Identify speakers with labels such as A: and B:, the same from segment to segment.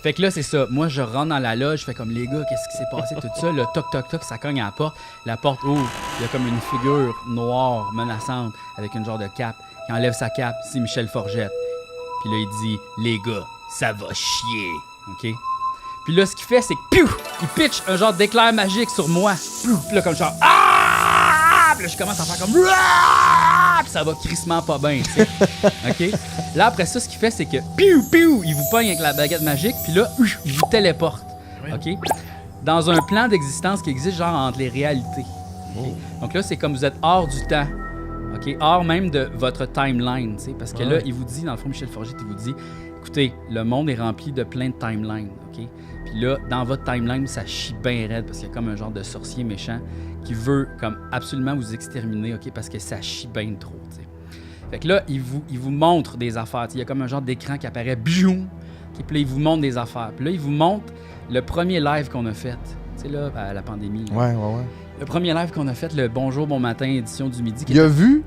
A: Fait que là, c'est ça. Moi, je rentre dans la loge, je fais comme les gars, qu'est-ce qui s'est passé, tout ça. Là, toc, toc, toc, ça cogne à la porte. La porte ouvre. Il y a comme une figure noire, menaçante, avec une genre de cape. Il enlève sa cape. C'est Michel Forgette. Puis là, il dit, les gars, ça va chier. OK? Puis là, ce qu'il fait, c'est que, piou! Il pitch un genre d'éclair magique sur moi. Piou! Puis là, comme genre, ah! Puis là, je commence à faire comme, ah! Puis ça va crissement pas bien, tu sais. OK? Là, après ça, ce qu'il fait, c'est que, piou! Piou! Il vous pogne avec la baguette magique. Puis là, il vous téléporte. OK? Dans un plan d'existence qui existe, genre, entre les réalités. Okay? Donc là, c'est comme vous êtes hors du temps. OK? Hors même de votre timeline, tu sais. Parce que là, il vous dit, dans le fond, Michel Forgette, il vous dit, écoutez, le monde est rempli de plein de timelines, OK? Puis là, dans votre timeline, ça chie bien raide parce qu'il y a comme un genre de sorcier méchant qui veut comme absolument vous exterminer, OK? Parce que ça chie bien trop, tu sais. Fait que là, il vous montre des affaires. Il y a comme un genre d'écran qui apparaît, biou! Puis là, il vous montre des affaires. Puis là, il vous montre le premier live qu'on a fait, tu sais, là, à la pandémie. Là.
B: Ouais.
A: Le premier live qu'on a fait, le Bonjour, bon matin, édition du midi.
B: Il a vu?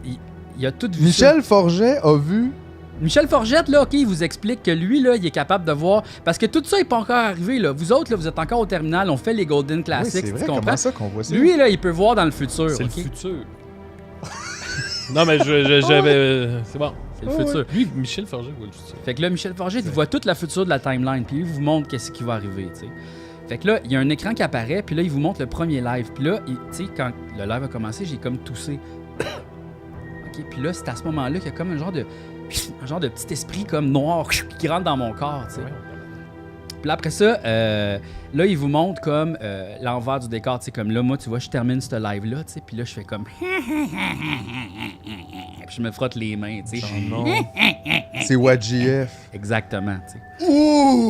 A: Il a tout vu.
B: Michel Forget a vu?
A: Michel Forgette, là, OK, il vous explique que lui, là, il est capable de voir... Parce que tout ça n'est pas encore arrivé, là. Vous autres, là, vous êtes encore au terminal, on fait les Golden Classics,
B: Oui, c'est vrai,
A: tu comprends?
B: comment ça qu'on voit ça?
A: Lui, là, il peut voir dans le futur,
C: C'est
A: OK?
C: le futur. Non, mais j'avais... c'est bon.
A: C'est le futur.
C: Lui, Michel Forget voit le futur.
A: Fait que là, Michel Forgette, il voit toute la future de la timeline, puis il vous montre qu'est-ce qui va arriver, tu sais. Fait que là, il y a un écran qui apparaît, puis là, il vous montre le premier live. Puis là, tu sais, quand le live a commencé, j'ai comme toussé. OK, puis là, c'est à ce moment-là qu'il y a comme un genre de petit esprit comme noir qui rentre dans mon corps, tu sais.
C: Ouais.
A: Puis là, après ça, là, il vous montre comme l'envers du décor, tu sais, comme là, moi, tu vois, je termine ce live-là, tu sais, puis là, je fais comme... Puis je me frotte les mains, tu sais.
B: Oh non. C'est WGF.
A: Exactement, tu sais.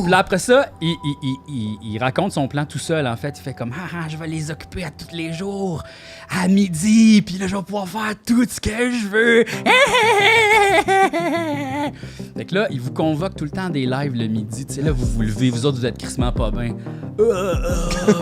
A: Puis là, après ça, il raconte son plan tout seul, en fait. Il fait comme, je vais les occuper à tous les jours, à midi, puis là, je vais pouvoir faire tout ce que je veux. Fait que là, il vous convoque tout le temps des lives le midi. Tu sais, là, vous vous levez, vous autres, vous êtes crissement pas bien.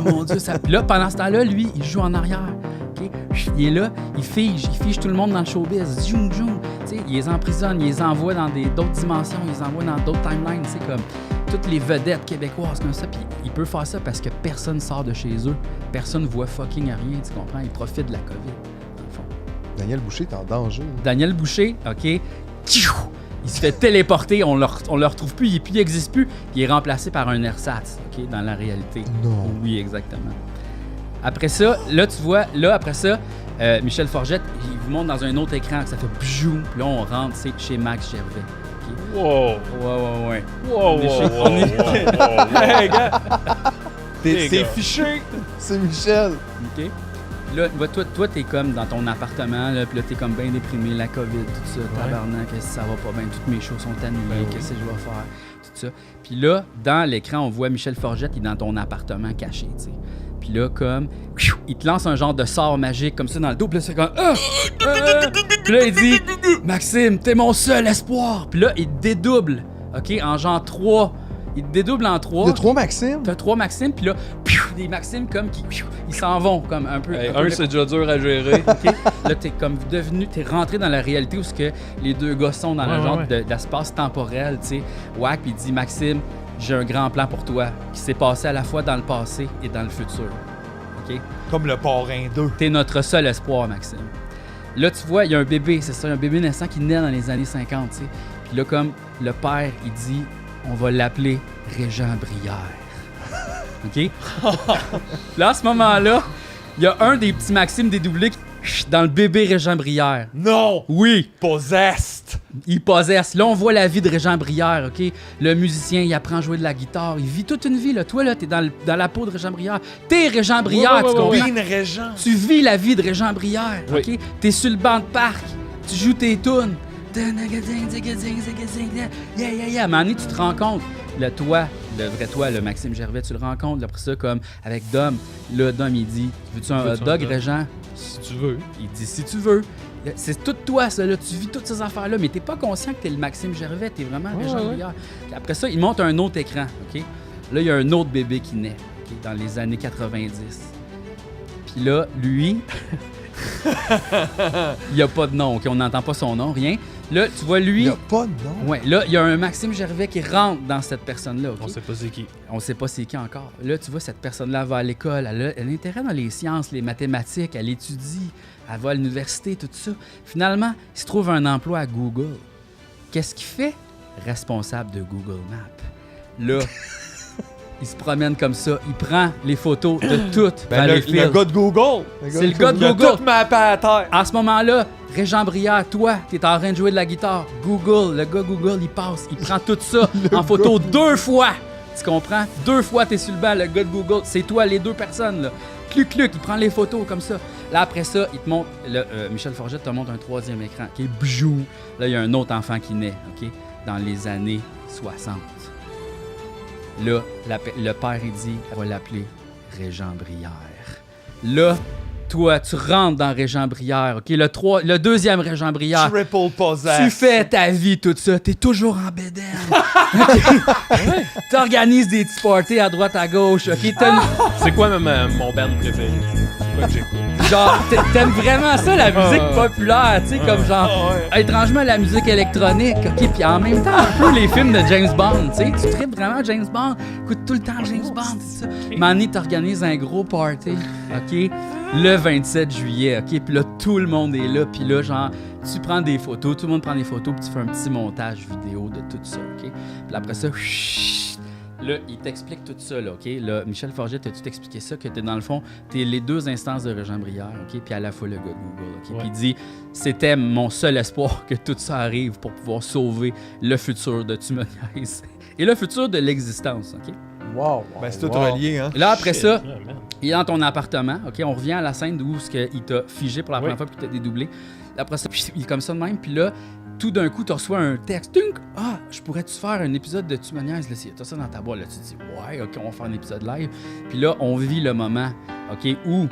A: Mon Dieu, ça... Puis là, pendant ce temps-là, lui, il joue en arrière. Okay? Il est là, il fige tout le monde dans le showbiz. Zoom, zoom. Tu sais, il les emprisonne, il les envoie dans d'autres dimensions, il les envoie dans d'autres timelines. C'est comme toutes les vedettes québécoises comme ça. Puis il peut faire ça parce que personne sort de chez eux. Personne voit fucking rien, tu comprends? Il profite de la COVID, dans le fond.
B: Daniel Boucher est en danger.
A: Daniel Boucher, OK, il se fait téléporter, on le retrouve plus, il n'existe plus, il est remplacé par un ersatz, OK, dans la réalité.
B: Non.
A: Oui, exactement. Après ça, là, tu vois, après ça, Michel Forgette, il vous montre dans un autre écran que ça fait bjou, puis là, on rentre, c'est chez Max Gervais. Okay?
C: Wow.
A: Ouais.
C: Wow.
A: Hey, gars!
C: C'est
B: fiché! C'est Michel!
A: OK? Là, toi, t'es comme dans ton appartement, là, puis là, t'es comme bien déprimé, la COVID, tout ça, tabarnak, qu'est-ce que ça va pas bien, toutes mes choses sont annulées, qu'est-ce que je vais faire, tout ça. Puis là, dans l'écran, on voit Michel Forgette, il est dans ton appartement caché, tu sais. Puis là, comme, il te lance un genre de sort magique comme ça dans le dos, puis là, c'est comme, puis là, il dit, Maxime, t'es mon seul espoir. Puis là, il dédouble, OK, en genre 3. Il te dédouble en 3.
B: Il y a 3 Maxime?
A: T'as 3 Maximes, puis là, des Maximes comme qui ils s'en vont comme un peu.
C: Hey, un, c'est déjà dur à gérer.
A: OK? Là, t'es rentré dans la réalité où ce que les deux gars sont dans le genre d'espace temporel, tu sais. Wack, puis il dit, Maxime, j'ai un grand plan pour toi qui s'est passé à la fois dans le passé et dans le futur. OK?
D: Comme le parrain 2.
A: T'es notre seul espoir, Maxime. Là, tu vois, il y a un bébé, c'est ça, un bébé naissant qui naît dans les années 50, tu sais. Puis là, comme le père, il dit, on va l'appeler Régent Brière. OK? Là, à ce moment-là, il y a un des petits Maximes dédoublés dans le bébé Régent Brière.
D: Non!
A: Oui!
D: Possessed!
A: Il possesse. Là, on voit la vie de Régent Brière, OK? Le musicien, il apprend à jouer de la guitare. Il vit toute une vie, là. Toi, là, t'es dans la peau de Régent Brière. T'es Régent Brière, tu comprends?
D: Bean Régent.
A: Tu vis la vie de Régent Brière,
C: Oui.
A: OK? T'es sur le banc de parc. Tu joues tes tunes. À un moment donné, tu te rends compte. Le vrai toi, le Maxime Gervais, tu le rencontres. Après ça, comme avec Dom. Là, Dom, il dit, veux-tu un hot dog, Régent?
C: Si tu veux.
A: Il dit, si tu veux. C'est tout toi, ça, là. Tu vis toutes ces affaires-là, mais t'es pas conscient que t'es le Maxime Gervais. T'es vraiment Régent Brière. Puis après ça, il monte un autre écran, OK? Là, il y a un autre bébé qui naît, OK? Dans les années 90. Puis là, lui... il n'y a pas de nom, OK? On n'entend pas son nom, rien. Là, tu vois,
B: Il
A: lui...
B: n'y a pas de nom.
A: Ouais, là, il y a un Maxime Gervais qui rentre dans cette personne-là, OK?
C: On sait pas c'est qui.
A: On sait pas c'est qui encore. Là, tu vois, cette personne-là va à l'école, elle a l'intérêt dans les sciences, les mathématiques, elle étudie, elle va à l'université, tout ça. Finalement, il se trouve un emploi à Google. Qu'est-ce qu'il fait? Responsable de Google Maps. Là, il se promène comme ça, il prend les photos de toutes
D: Ben, le
A: Valleyfield.
D: gars de Google.
A: C'est le gars de
D: Il a
A: Google.
D: tout mappé à terre.
A: À ce moment-là, Régent Brière, toi, t'es en train de jouer de la guitare. Google, le gars Google, il passe, il prend tout ça en photo 2 fois. Tu comprends? 2 fois, t'es sur le banc, le gars de Google. C'est toi, les 2 personnes, là. Cluc, il prend les photos comme ça. Là, après ça, il te montre... Michel Forget te montre un 3e écran, qui est bjou. Là, il y a un autre enfant qui naît, OK? Dans les années 60. Là, le père, il dit, on va l'appeler Régent Brière. Là, toi, tu rentres dans Régent Brière, OK? Le 2e Régent Brière.
D: Triple possess.
A: Tu fais ta vie, tout ça. T'es toujours en bédaine. Okay? T'organises des petits parties à droite, à gauche, OK?
C: C'est quoi mon band préféré? C'est quoi que j'écoute?
A: Genre, t'aimes vraiment ça, la musique populaire, tu sais, comme genre, étrangement, la musique électronique, OK? Puis en même temps, un peu les films de James Bond, tu sais. Tu tripes vraiment James Bond, écoute tout le temps James Bond, tout ça. Manny t'organise un gros party, OK? Le 27 juillet, OK? Puis là, tout le monde est là, puis là, genre, tu prends des photos, tout le monde prend des photos, puis tu fais un petit montage vidéo de tout ça, OK? Puis après ça, là, il t'explique tout ça, là, OK? Là, Michel Forget, t'as tout expliqué ça, que t'es, dans le fond, t'es les 2 instances de Régent Brière, OK? Puis à la fois le gars de Google, OK?
C: Ouais.
A: Puis il dit, c'était mon seul espoir que tout ça arrive pour pouvoir sauver le futur de Tu me niaises et le futur de l'existence, OK?
B: Wow.
D: Ben, c'est tout relié, hein.
A: Là, après
C: Shit,
A: ça,
C: ouais, man.
A: il est dans ton appartement, OK? On revient à la scène où il t'a figé pour la première fois puis il t'a dédoublé. Après ça, il est comme ça de même, puis là, tout d'un coup, tu reçois un texte. Tunk! Ah, je pourrais-tu faire un épisode de Tu me niaises? Là, si t'as ça dans ta boîte, là, tu te dis, ouais, OK, on va faire un épisode live. Puis là, on vit le moment, OK, où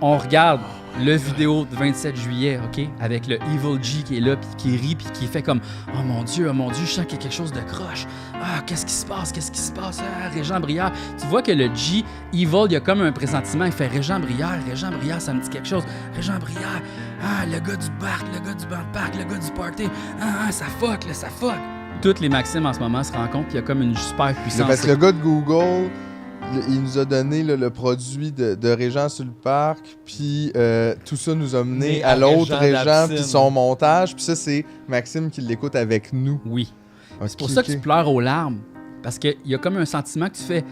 A: on regarde le vidéo de 27 juillet, OK, avec le Evil G qui est là, puis qui rit, puis qui fait comme, oh mon Dieu, je sens qu'il y a quelque chose de croche. Ah, qu'est-ce qui se passe? Ah, Régent Brière. Tu vois que le G, Evil, il y a comme un pressentiment. Il fait Régent Brière, ça me dit quelque chose. Régent Brière, ah, le gars du parc, le gars du banc de parc, le gars du party. Ah, ça fuck, là, ça fuck. Toutes les Maximes en ce moment se rendent compte qu'il y a comme une super puissance.
B: Parce que le gars de Google, il nous a donné là, le produit de Régent sur le parc, puis tout ça nous a mené à l'autre
D: Régent
B: Régent,
D: Lapsine.
B: puis son montage, puis ça, c'est Maxime qui l'écoute avec nous.
A: Oui.
B: Ok,
A: C'est pour ça que tu pleures aux larmes. Parce qu'il y a comme un sentiment que tu fais.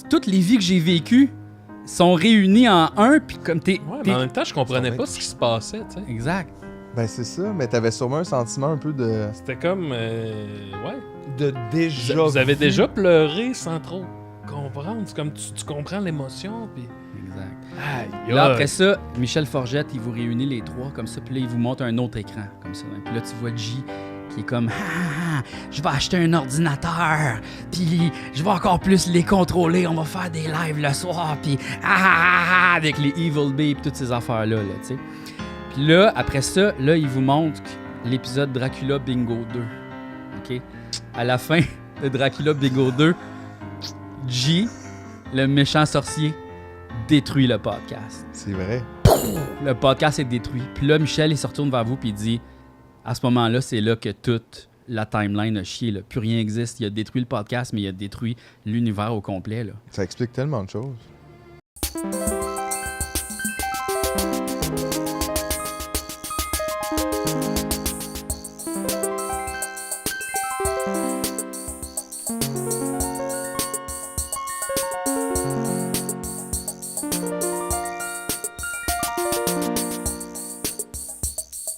A: Toutes les vies que j'ai vécues sont réunies en un, puis comme t'es.
C: Ouais, mais en même temps, je comprenais pas ce qui se passait, tu sais.
A: Exact.
B: Ben, c'est ça, mais t'avais sûrement un sentiment un peu de...
C: C'était comme. Ouais.
D: De déjà.
C: Vous avez déjà pleuré sans trop comprendre. C'est comme tu comprends l'émotion, puis.
A: Exact.
C: Aïe,
A: Là,
C: aïe.
A: après ça, Michel Forget, il vous réunit les 3 comme ça, puis là, il vous montre un autre écran, comme ça. Puis là, tu vois G qui est comme je vais acheter un ordinateur, puis je vais encore plus les contrôler, on va faire des lives le soir, puis avec les Evil Bee, puis toutes ces affaires-là, là, tu sais. Puis là, après ça, là, il vous montre l'épisode Dracula Bingo 2. OK? À la fin de Dracula Bingo 2, G, le méchant sorcier, détruit le podcast.
B: C'est vrai.
A: Le podcast est détruit. Puis là, Michel, il se retourne vers vous puis il dit, à ce moment-là, c'est là que toute la timeline a chié. Là. Plus rien n'existe. Il a détruit le podcast, mais il a détruit l'univers au complet. Là.
B: Ça explique tellement de choses.